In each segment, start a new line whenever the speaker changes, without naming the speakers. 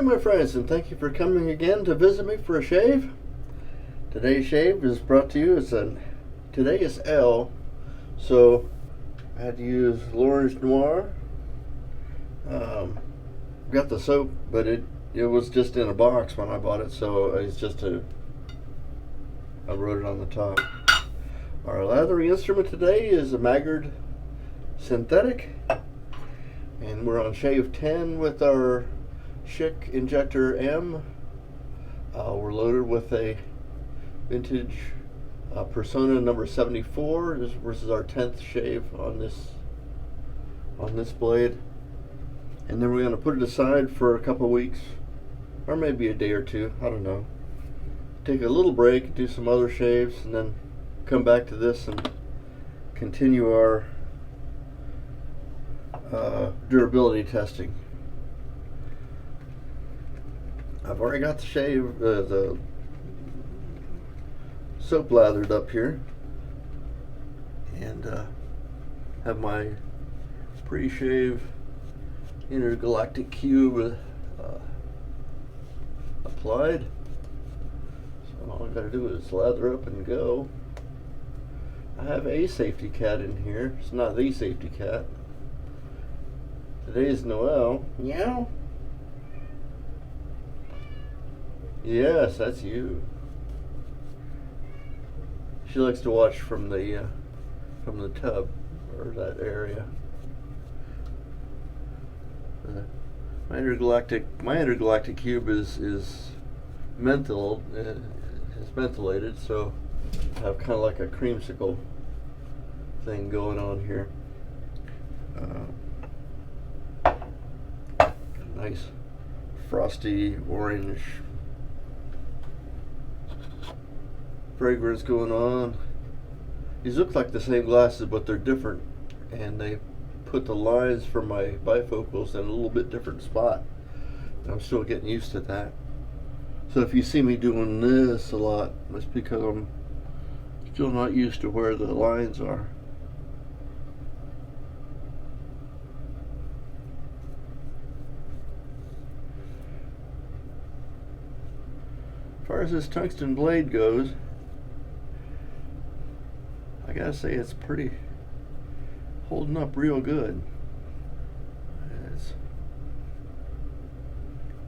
morning, my friends, and thank you for coming again to visit me for a shave. Today's shave is brought to you today is L, so I had to use L'Orange Noir. Got the soap, but it was just in a box when I bought it, so it's just I wrote it on the top. Our lathery instrument today is a Maggard synthetic, and we're on shave 10 with our Schick Injector M. We're loaded with a vintage Persona number 74. This is our 10th shave on this blade, and then we're going to put it aside for a couple weeks, or maybe a day or two. I don't know. Take a little break, do some other shaves, and then come back to this and continue our durability testing. I've already got the the soap lathered up here, and have my pre-shave intergalactic cube applied. So all I gotta do is lather up and go. I have a safety cat in here. It's not the safety cat. Today's Noel. Meow. Yes, that's you. She likes to watch from the tub, or that area. My intergalactic cube is mentholated, so I have kind of like a creamsicle thing going on here. Nice frosty orange fragrance going on. These look like the same glasses, but they're different, and they put the lines for my bifocals in a little bit different spot. I'm still getting used to that. So if you see me doing this a lot, that's because I'm still not used to where the lines are. As far as this tungsten blade goes, I gotta say it's pretty holding up real good. It's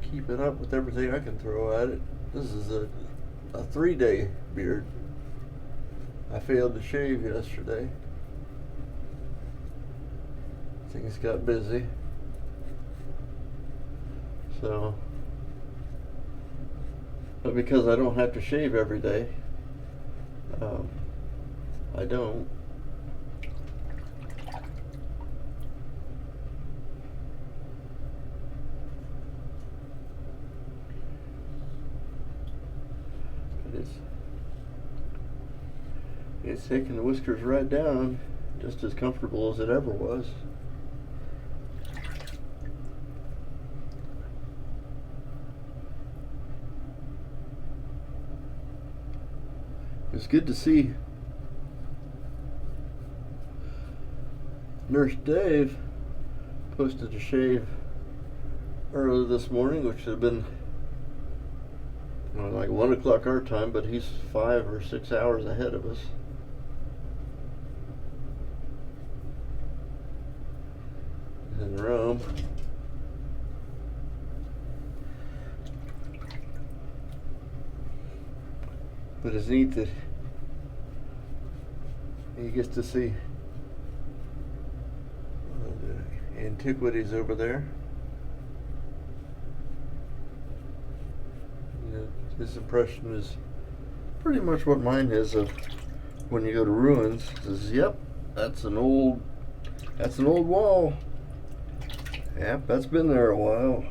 keeping up with everything I can throw at it. This is a 3-day beard. I failed to shave yesterday. Things got busy. So, but because I don't have to shave every day, I don't. It's taking the whiskers right down, just as comfortable as it ever was. It's good to see Nurse Dave posted a shave early this morning, which should have been like 1 o'clock our time, but he's 5 or 6 hours ahead of us. In Rome. But it's neat that he gets to see the antiquities over there. His impression is pretty much what mine is of when you go to ruins. He says, "Yep, that's an old wall. Yep, that's been there a while."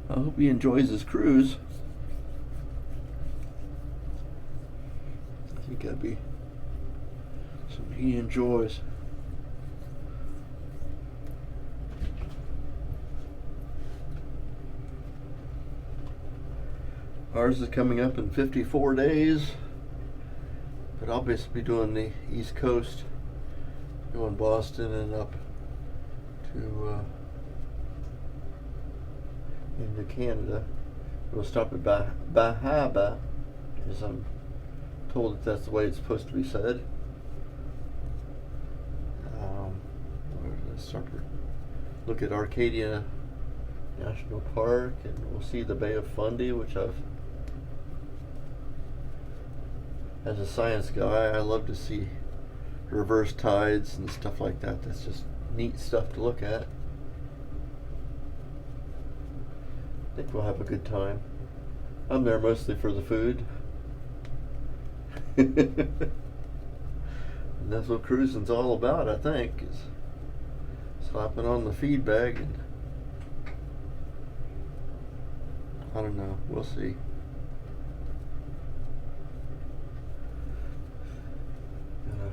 I hope he enjoys his cruise. I think that'd be something he enjoys. Ours is coming up in 54 days, but I'll basically be doing the East Coast going Boston and up to into Canada. We'll stop at Bahaba, as I'm told that that's the way it's supposed to be said. Let's look at Arcadia National Park, and we'll see the Bay of Fundy, which as a science guy, I love to see reverse tides and stuff like that. That's just neat stuff to look at. I think we'll have a good time. I'm there mostly for the food. And that's what cruising's all about, I think, is slapping on the feed bag, and I don't know, we'll see. Gonna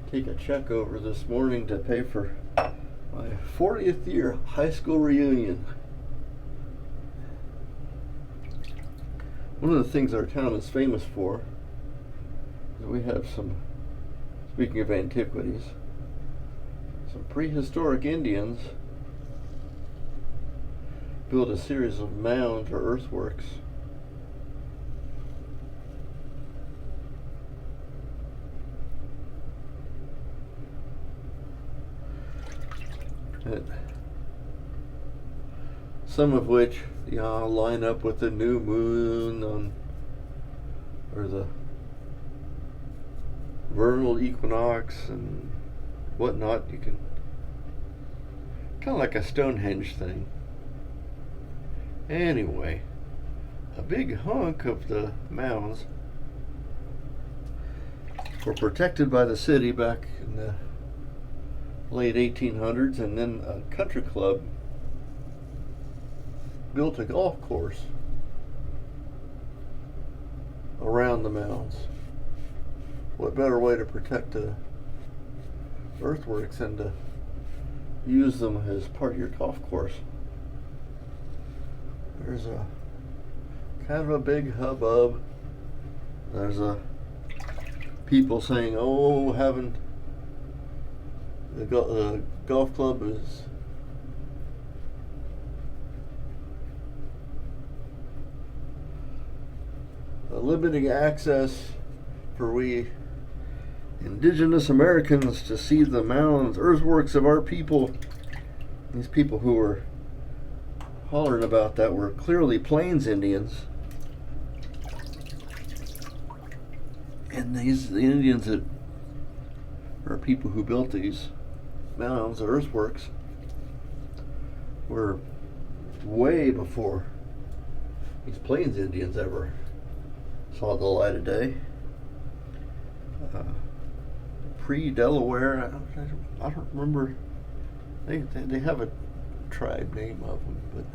take a check over this morning to pay for my 40th year high school reunion. One of the things our town is famous for is we have some, speaking of antiquities, some prehistoric Indians built a series of mounds or earthworks that, some of which line up with the new moon or the vernal equinox and whatnot. You can kind of like a Stonehenge thing. Anyway, a big hunk of the mounds were protected by the city back in the late 1800s, and then a country club built a golf course around the mounds. What better way to protect the earthworks than to use them as part of your golf course? There's a kind of a big hubbub. There's people saying, "Oh, having the golf club is limiting access for we indigenous Americans to see the mounds, earthworks of our people." These people who were hollering about that were clearly Plains Indians. And the Indians that are people who built these mounds, earthworks, were way before these Plains Indians ever saw the light of day. Pre-Delaware, I don't remember. They have a tribe name of them, but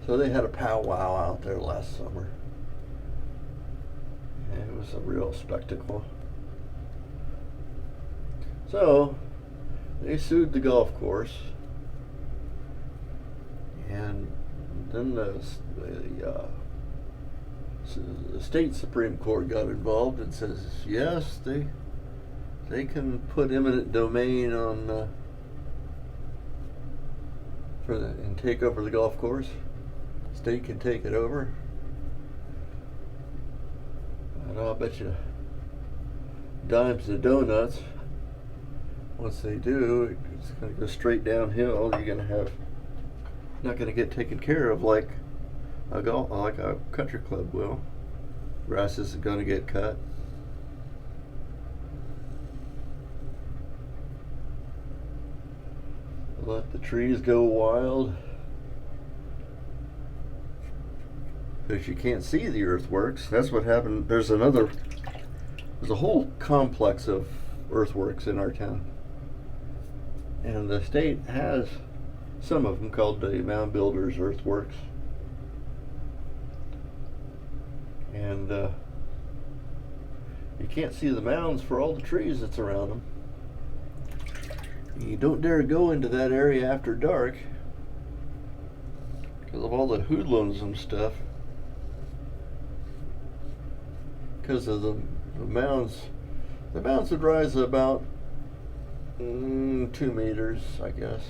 so they had a powwow out there last summer, and it was a real spectacle. So they sued the golf course, and then the state Supreme Court got involved and says yes, they can put eminent domain on and take over the golf course. State can take it over, and I'll bet you dimes to donuts. Once they do, it's going to go straight downhill. You're not going to get taken care of like a country club will. Grass isn't going to get cut. Let the trees go wild, because you can't see the earthworks. That's what happened. There's a whole complex of earthworks in our town, and the state has some of them called the Mound Builders Earthworks, and you can't see the mounds for all the trees that's around them. You don't dare go into that area after dark because of all the hoodlums and stuff. Because of the mounds The mounds would rise about 2 meters, I guess.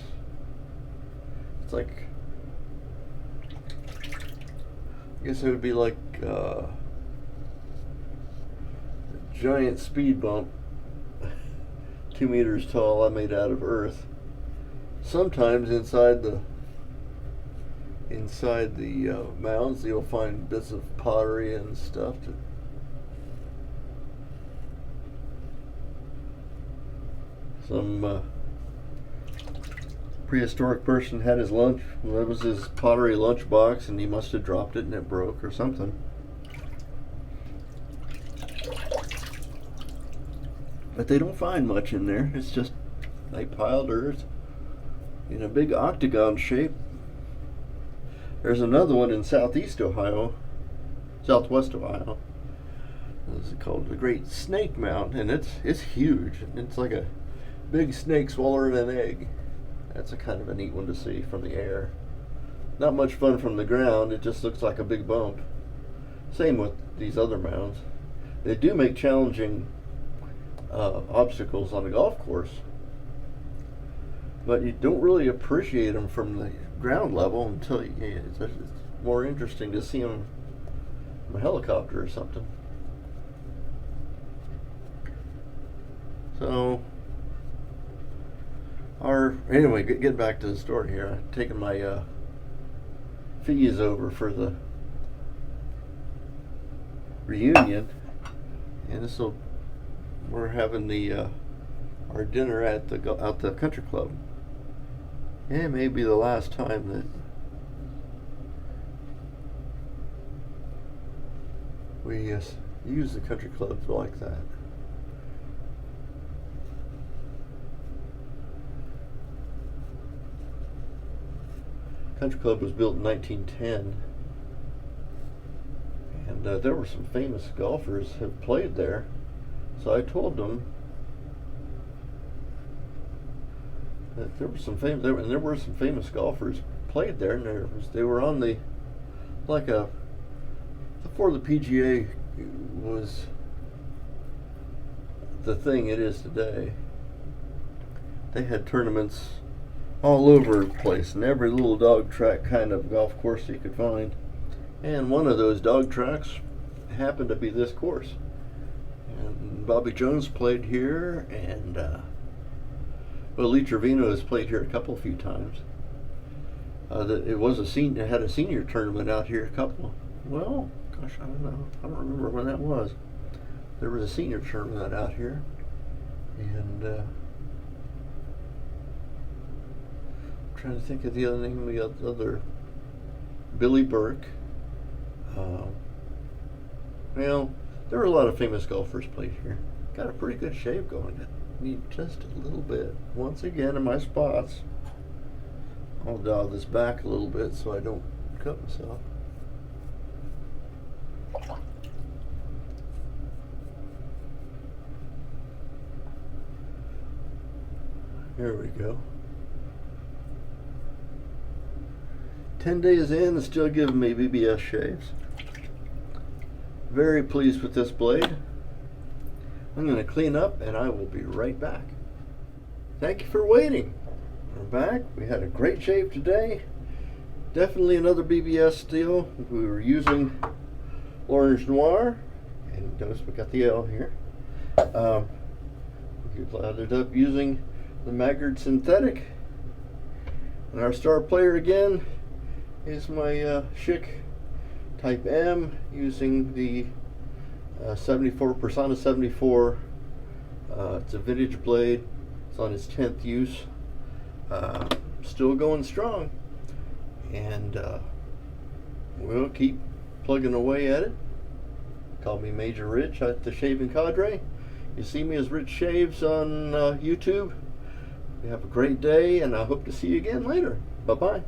It's like, I guess it would be like a giant speed bump, 2 meters tall, made out of earth. Sometimes inside the mounds, you'll find bits of pottery and stuff. Some prehistoric person had his lunch. That was his pottery lunchbox, and he must have dropped it and it broke or something. But they don't find much in there. It's just they piled earth in a big octagon shape. There's another one in southwest Ohio. This is called the Great Snake Mound, and it's huge. It's like a big snake swallowing an egg. That's a kind of a neat one to see from the air. Not much fun from the ground. It just looks like a big bump. Same with these other mounds. They do make challenging obstacles on the golf course, but you don't really appreciate them from the ground level until it's more interesting to see them from a helicopter or something. So, anyway, getting back to the story here, I've taken my fees over for the reunion, and we're having our dinner at the country club. It may be the last time that we use the country club like that. Country club was built in 1910, and there were some famous golfers who played there. So I told them that there were some famous golfers played there, and they were on before the PGA was the thing it is today. They had tournaments all over the place, and every little dog track kind of golf course you could find. And one of those dog tracks happened to be this course. And Bobby Jones played here, and Lee Trevino has played here a few times. It had a senior tournament out here I don't know. I don't remember when that was. There was a senior tournament out here, and I'm trying to think of the other name of the other. Billy Burke. There were a lot of famous golfers played here. Got a pretty good shave going. Need just a little bit. Once again, in my spots, I'll dial this back a little bit so I don't cut myself. There we go. 10 days in and still giving me BBS shaves. Very pleased with this blade. I'm going to clean up and I will be right back. Thank you for waiting. We're back. We had a great shave today. Definitely another BBS deal. We were using L'Orange Noir, and notice we got the L here. We lathered up using the Maggard synthetic. And our star player again is my Schick Type M using the 74 Persona 74. It's a vintage blade. It's on its 10th use. Still going strong, and we'll keep plugging away at it. Call me Major Rich at the Shaving Cadre. You see me as Rich Shaves on YouTube. You have a great day, and I hope to see you again later. Bye-bye.